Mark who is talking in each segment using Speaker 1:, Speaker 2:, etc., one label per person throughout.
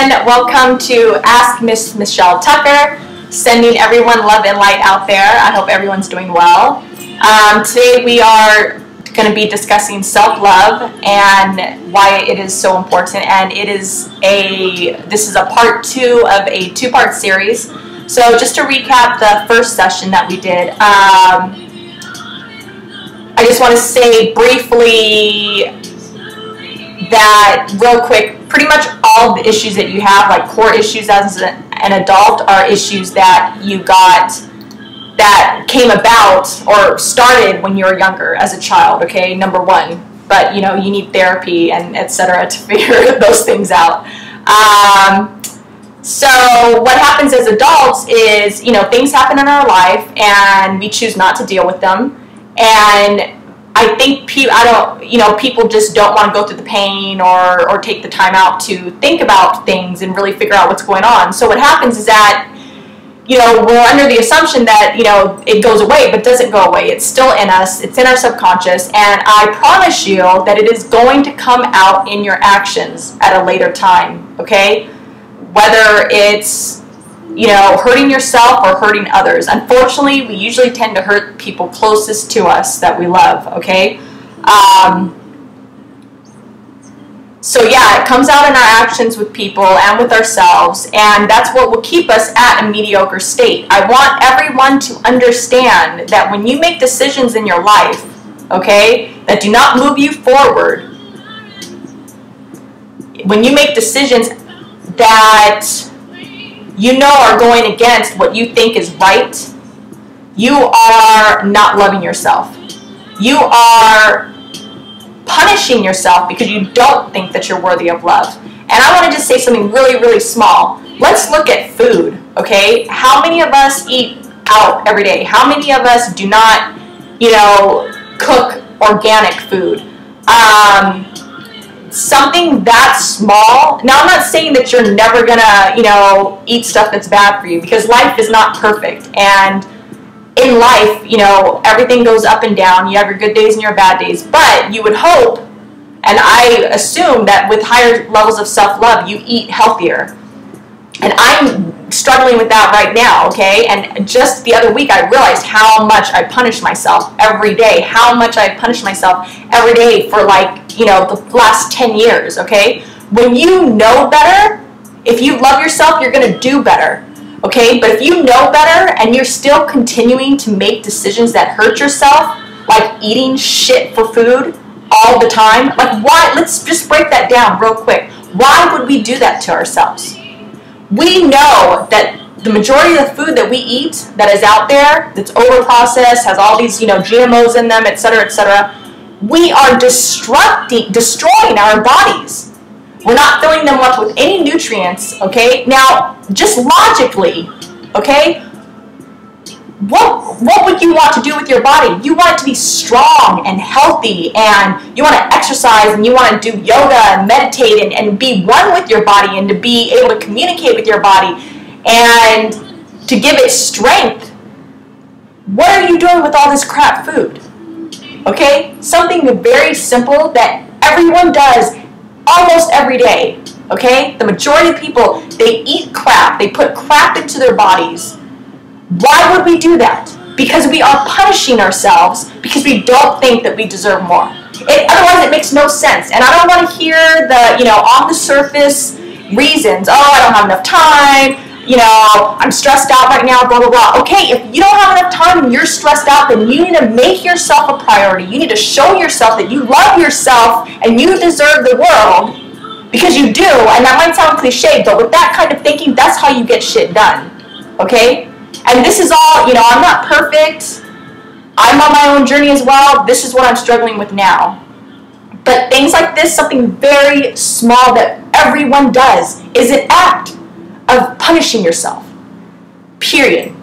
Speaker 1: everyone. Welcome to Ask Miss Michelle Tucker, sending everyone love and light out there. I hope everyone's doing well. Today we are going to be discussing self-love and why it is so important, and this is a part 2 of a 2-part series. So just to recap the first session that we did, I just want to say briefly that real quick, pretty much all the issues that you have, like core issues as an adult, are issues that you got that came about or started when you were younger as a child, okay, number one. But you know, you need therapy and etc. to figure those things out. So what happens as adults is, you know, things happen in our life and we choose not to deal with them. And I think people just don't want to go through the pain or take the time out to think about things and really figure out what's going on. So what happens is that, you know, we're under the assumption that, you know, it goes away, but it doesn't go away. It's still in us. It's in our subconscious. And I promise you that it is going to come out in your actions at a later time, okay? Whether it's, you know, hurting yourself or hurting others. Unfortunately, we usually tend to hurt people closest to us that we love, okay? So yeah, it comes out in our actions with people and with ourselves, and that's what will keep us at a mediocre state. I want everyone to understand that when you make decisions in your life, okay, that do not move you forward, when you make decisions that you know are going against what you think is right, you are not loving yourself. You are punishing yourself because you don't think that you're worthy of love. And I want to just say something really, really small. Let's look at food, okay? How many of us eat out every day? How many of us do not, you know, cook organic food? Something that small. Now, I'm not saying that you're never gonna, you know, eat stuff that's bad for you, because life is not perfect. And in life, you know, everything goes up and down. You have your good days and your bad days. But you would hope, and I assume, that with higher levels of self-love, you eat healthier. And I'm struggling with that right now, okay? And just the other week, I realized how much I punish myself every day. How much I punish myself every day for, like, you know, the last 10 years, okay? When you know better, if you love yourself, you're going to do better. Okay, but if you know better and you're still continuing to make decisions that hurt yourself, like eating shit for food all the time, like why? Let's just break that down real quick. Why would we do that to ourselves? We know that the majority of the food that we eat that is out there, that's over-processed, has all these, you know, GMOs in them, etc., etc., we are destroying our bodies. We're not filling them up with any nutrients, okay? Now, just logically, okay, what would you want to do with your body? You want it to be strong and healthy, and you want to exercise, and you want to do yoga and meditate and be one with your body, and to be able to communicate with your body and to give it strength. What are you doing with all this crap food? Okay? Something very simple that everyone does almost every day, okay? The majority of people, they eat crap. They put crap into their bodies. Why would we do that? Because we are punishing ourselves because we don't think that we deserve more. Otherwise, it makes no sense. And I don't want to hear the, you know, on the surface reasons. Oh, I don't have enough time. You know, I'm stressed out right now, blah, blah, blah. Okay, if you don't have enough time and you're stressed out, then you need to make yourself a priority. You need to show yourself that you love yourself and you deserve the world, because you do. And that might sound cliche, but with that kind of thinking, that's how you get shit done. Okay? And this is all, you know, I'm not perfect. I'm on my own journey as well. This is what I'm struggling with now. But things like this, something very small that everyone does, is an act of punishing yourself. Period.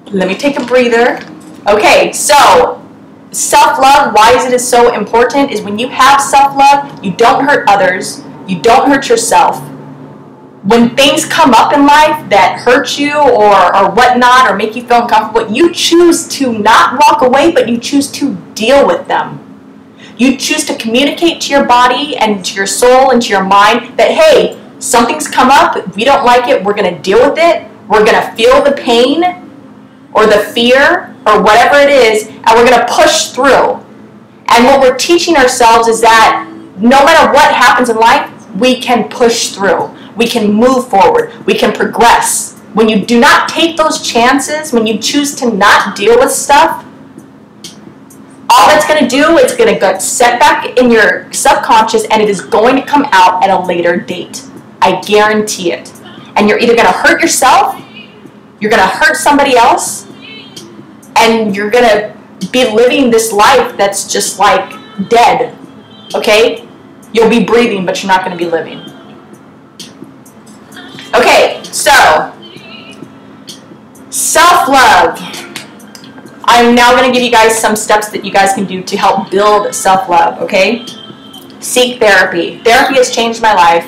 Speaker 1: Let me take a breather. Okay, so self-love, why is it so important, is when you have self-love, you don't hurt others, you don't hurt yourself. When things come up in life that hurt you or whatnot, or make you feel uncomfortable, you choose to not walk away, but you choose to deal with them. You choose to communicate to your body and to your soul and to your mind that, hey, something's come up, we don't like it, we're going to deal with it, we're going to feel the pain or the fear or whatever it is, and we're going to push through. And what we're teaching ourselves is that no matter what happens in life, we can push through. We can move forward. We can progress. When you do not take those chances, when you choose to not deal with stuff, all that's going to do is going to get set back in your subconscious, and it is going to come out at a later date. I guarantee it. And you're either going to hurt yourself, you're going to hurt somebody else, and you're going to be living this life that's just like dead. Okay? You'll be breathing, but you're not going to be living. Okay, so self-love. I'm now going to give you guys some steps that you guys can do to help build self-love, okay? Seek therapy. Therapy has changed my life.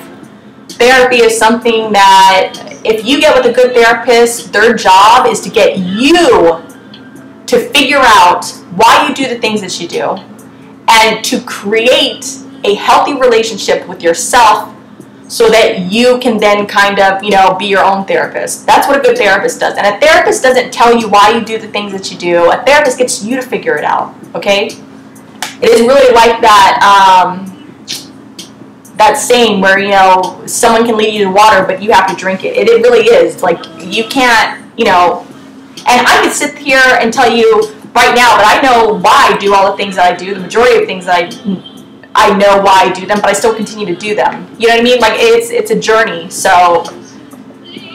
Speaker 1: Therapy is something that if you get with a good therapist, their job is to get you to figure out why you do the things that you do and to create a healthy relationship with yourself so that you can then kind of, be your own therapist. That's what a good therapist does. And a therapist doesn't tell you why you do the things that you do. A therapist gets you to figure it out, okay? It is really like that, that saying where, someone can lead you to water, but you have to drink it. It really is. Like, you can't, and I could sit here and tell you right now that I know why I do all the things that I do, the majority of things that I know why I do them, but I still continue to do them. You know what I mean? Like, it's a journey. So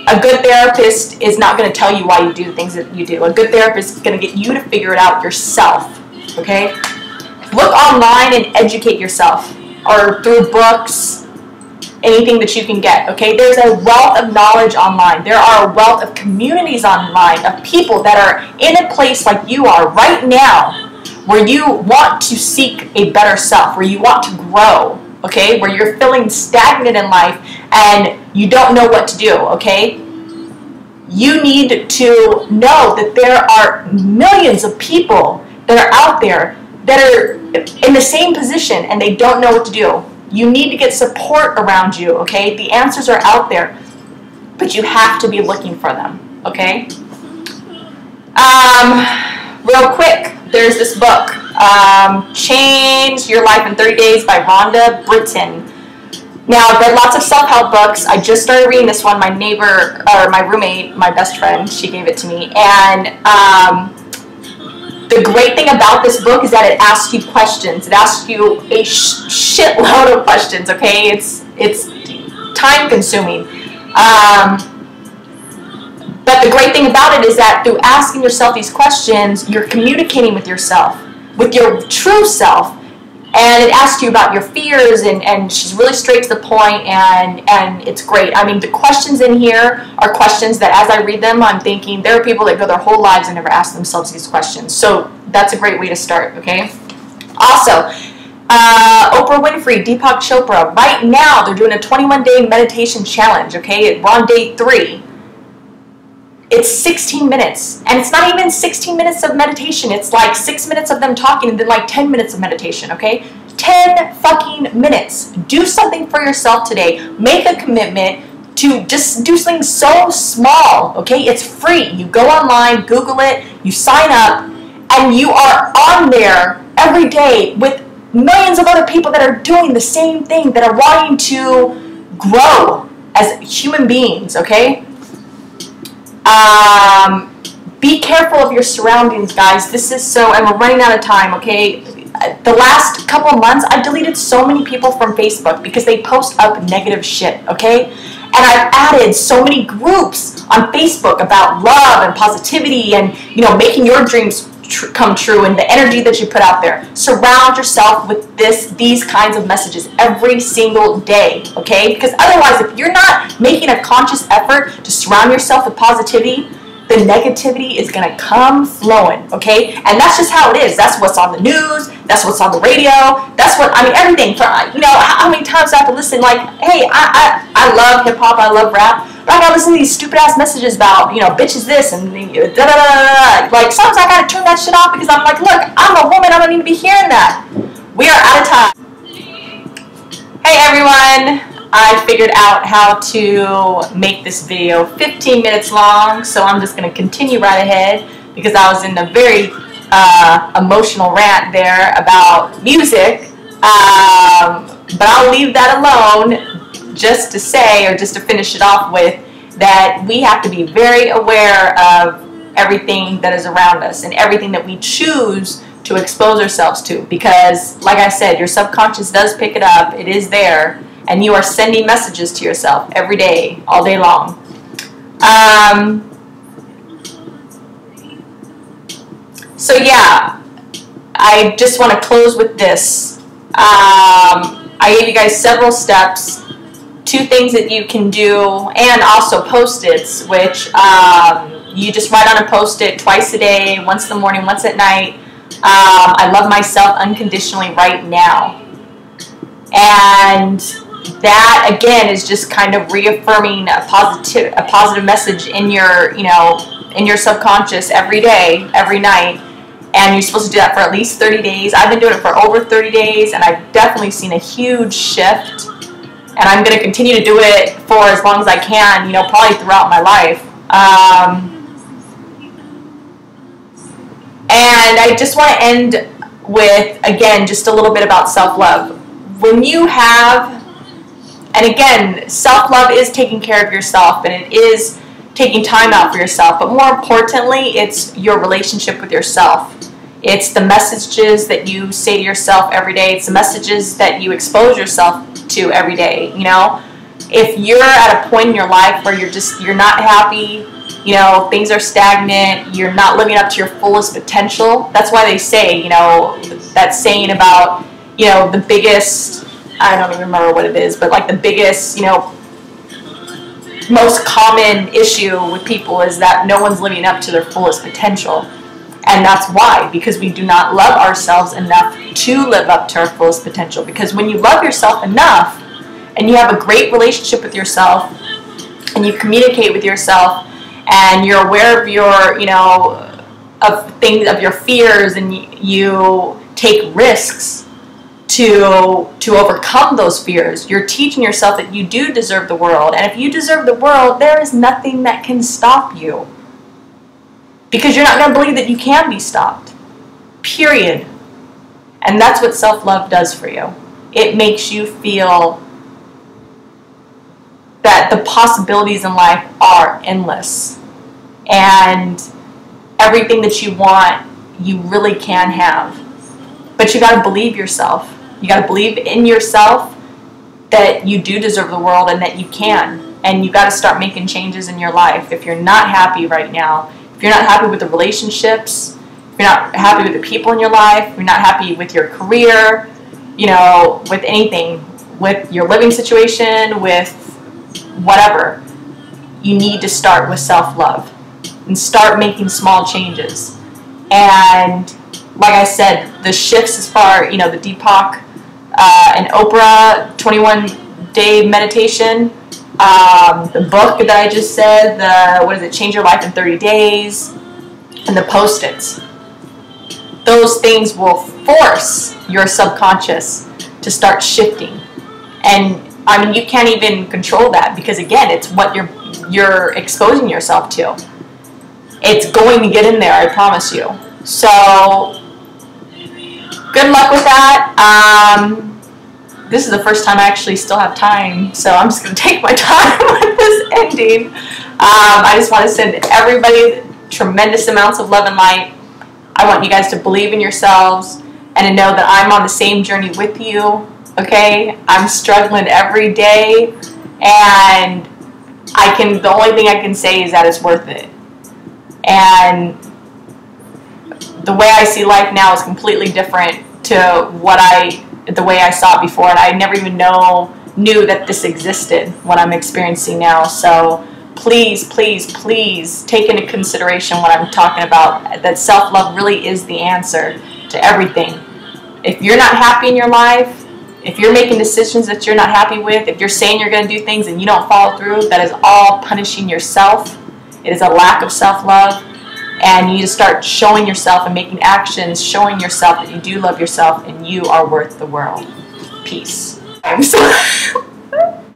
Speaker 1: a good therapist is not going to tell you why you do the things that you do. A good therapist is going to get you to figure it out yourself, okay? Look online and educate yourself, or through books, anything that you can get, okay? There's a wealth of knowledge online. There are a wealth of communities online of people that are in a place like you are right now, where you want to seek a better self, where you want to grow, okay? Where you're feeling stagnant in life and you don't know what to do, okay? You need to know that there are millions of people that are out there that are in the same position and they don't know what to do. You need to get support around you, okay? The answers are out there, but you have to be looking for them, okay? Real quick, there's this book, Change Your Life in 30 Days by Rhonda Britton. Now, I've read lots of self-help books. I just started reading this one. My neighbor, or my roommate, my best friend, she gave it to me. And the great thing about this book is that it asks you questions. It asks you a shitload of questions, okay? It's time-consuming. But the great thing about it is that through asking yourself these questions, you're communicating with yourself, with your true self. And it asks you about your fears, and she's really straight to the point, and it's great. I mean, the questions in here are questions that as I read them, I'm thinking there are people that go their whole lives and never ask themselves these questions. So that's a great way to start, okay? Also, Oprah Winfrey, Deepak Chopra, right now they're doing a 21-day meditation challenge, okay? We're on day 3. It's 16 minutes, and it's not even 16 minutes of meditation. It's like 6 minutes of them talking and then like 10 minutes of meditation, okay? 10 fucking minutes. Do something for yourself today. Make a commitment to just do something so small, okay? It's free. You go online, Google it, you sign up, and you are on there every day with millions of other people that are doing the same thing, that are wanting to grow as human beings, okay? Be careful of your surroundings, guys. This is so, and we're running out of time, okay? The last couple of months, I've deleted so many people from Facebook because they post up negative shit, okay? And I've added so many groups on Facebook about love and positivity and, making your dreams come true and the energy that you put out there. Surround yourself with these kinds of messages every single day, okay? Because otherwise, if you're not making a conscious effort to surround yourself with positivity, the negativity is going to come flowing, okay? And that's just how it is. That's what's on the news. That's what's on the radio. That's what, everything. How many times I have to listen, like, hey, I love hip-hop, I love rap, but I got to listen to these stupid-ass messages about, bitches this and da-da-da-da-da. Like, sometimes I got to turn that shit off because I'm like, look, I'm a woman, I don't need to be hearing that. we are out of time. Hey everyone, I figured out how to make this video 15 minutes long, so I'm just going to continue right ahead because I was in a very emotional rant there about music, but I'll leave that alone just to say, or just to finish it off with, that we have to be very aware of everything that is around us and everything that we choose to expose ourselves to, because like I said, your subconscious does pick it up. It is there, and you are sending messages to yourself every day, all day long. So yeah, I just want to close with this. I gave you guys several steps, 2 things that you can do, and also post-its, which you just write on a post-it twice a day, once in the morning, once at night. I love myself unconditionally right now. And that again is just kind of reaffirming a positive message in your, in your subconscious every day, every night. And you're supposed to do that for at least 30 days. I've been doing it for over 30 days, and I've definitely seen a huge shift. And I'm going to continue to do it for as long as I can, probably throughout my life. And I just want to end with, again, just a little bit about self-love. When you have, and again, self-love is taking care of yourself, and it is taking time out for yourself, but more importantly, it's your relationship with yourself. It's the messages that you say to yourself every day. It's the messages that you expose yourself to every day. If you're at a point in your life where you're not happy, things are stagnant, you're not living up to your fullest potential. That's why they say, that saying about, the biggest, I don't even remember what it is, but like the biggest, most common issue with people is that no one's living up to their fullest potential. And that's why, because we do not love ourselves enough to live up to our fullest potential. Because when you love yourself enough, and you have a great relationship with yourself, and you communicate with yourself, and you're aware of your, of things, of your fears, and you take risks to overcome those fears, you're teaching yourself that you do deserve the world. And if you deserve the world, there is nothing that can stop you. Because you're not going to believe that you can be stopped. Period. And that's what self-love does for you. It makes you feel that the possibilities in life are endless. And everything that you want, you really can have. But you got to believe yourself. You got to believe in yourself that you do deserve the world and that you can. And you got to start making changes in your life. If you're not happy right now, if you're not happy with the relationships, if you're not happy with the people in your life, if you're not happy with your career, with anything, with your living situation, with whatever, you need to start with self-love and start making small changes. And like I said, the shifts as far, the Deepak and Oprah 21-day meditation, the book that I just said, Change Your Life in 30 Days, and the post-its. Those things will force your subconscious to start shifting. And I mean, you can't even control that, because again, it's what you're exposing yourself to. It's going to get in there, I promise you. So good luck with that. This is the first time I actually still have time, so I'm just going to take my time with this ending. I just want to send everybody tremendous amounts of love and light. I want you guys to believe in yourselves and to know that I'm on the same journey with you, okay? I'm struggling every day, and the only thing I can say is that it's worth it. And the way I see life now is completely different to the way I saw it before, and I never even knew that this existed, what I'm experiencing now. So please, please, please take into consideration what I'm talking about, that self-love really is the answer to everything. If you're not happy in your life, if you're making decisions that you're not happy with, if you're saying you're going to do things and you don't follow through, that is all punishing yourself. It is a lack of self-love. And you need to start showing yourself and making actions, showing yourself that you do love yourself and you are worth the world. Peace.